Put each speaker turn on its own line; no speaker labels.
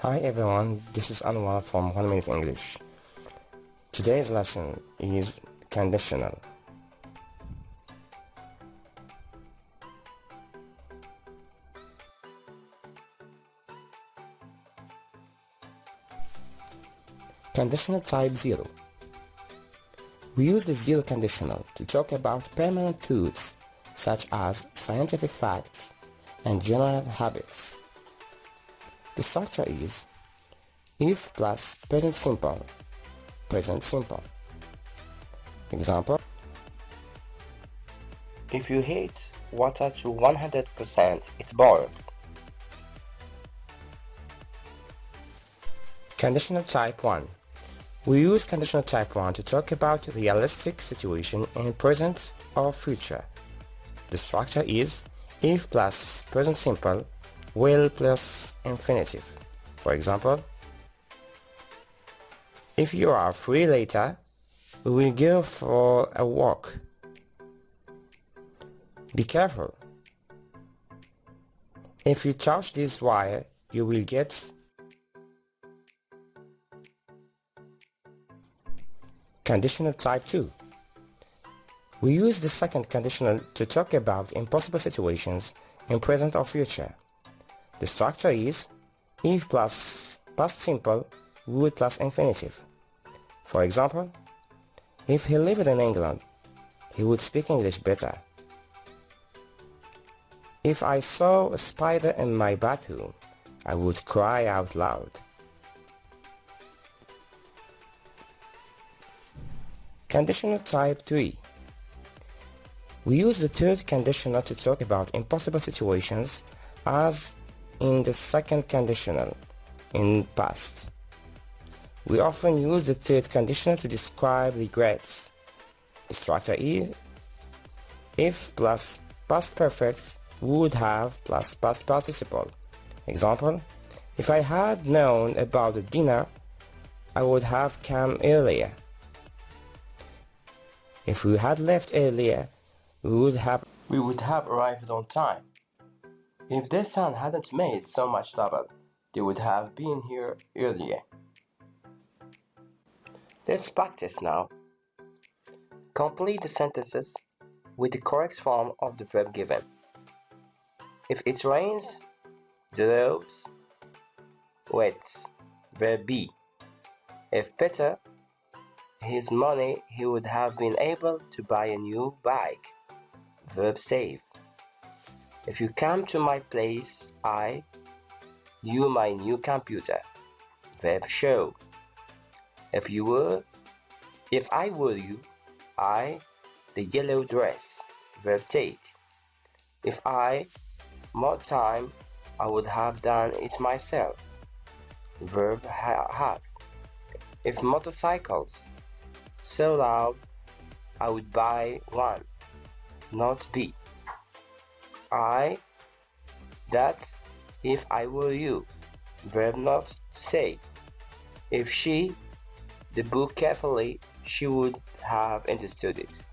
Hi everyone, this is Anwar from 1 Minute English. Today's lesson is conditional. Conditional type 0. We use the zero conditional to talk about permanent truths such as scientific facts and general habits. The structure is if plus present simple, present simple. Example: if you heat water to 100%, it boils. Conditional type 1. We use conditional type 1 to talk about realistic situation in present or future. The structure is if plus present simple, will plus infinitive. For example, if you are free later, we will go for a walk. Be careful. If you touch this wire, you will get. Conditional type 2. We use the second conditional to talk about impossible situations in present or future. The structure is if plus past simple, would plus infinitive. For example, if he lived in England, he would speak English better. If I saw a spider in my bathroom, I would cry out loud. Conditional type 3. We use the third conditional to talk about impossible situations as in the second conditional in past. We often use the third conditional to describe regrets. The structure is if plus past perfect, would have plus past participle. Example: if I had known about the dinner, I would have come earlier. If we had left earlier, we would have arrived on time. If their son hadn't made so much trouble, they would have been here earlier. Let's practice now. Complete the sentences with the correct form of the verb given. If it rains, the roads wet. Verb B. If Peter his money, he would have been able to buy a new bike. Verb save. If you come to my place, you my new computer. Verb show. If I were you, the yellow dress. Verb take. If more time, I would have done it myself. Verb have. If motorcycles so loud, I would buy one. Not be. That's if I were you. Verb not say. If she the book carefully, she would have understood it.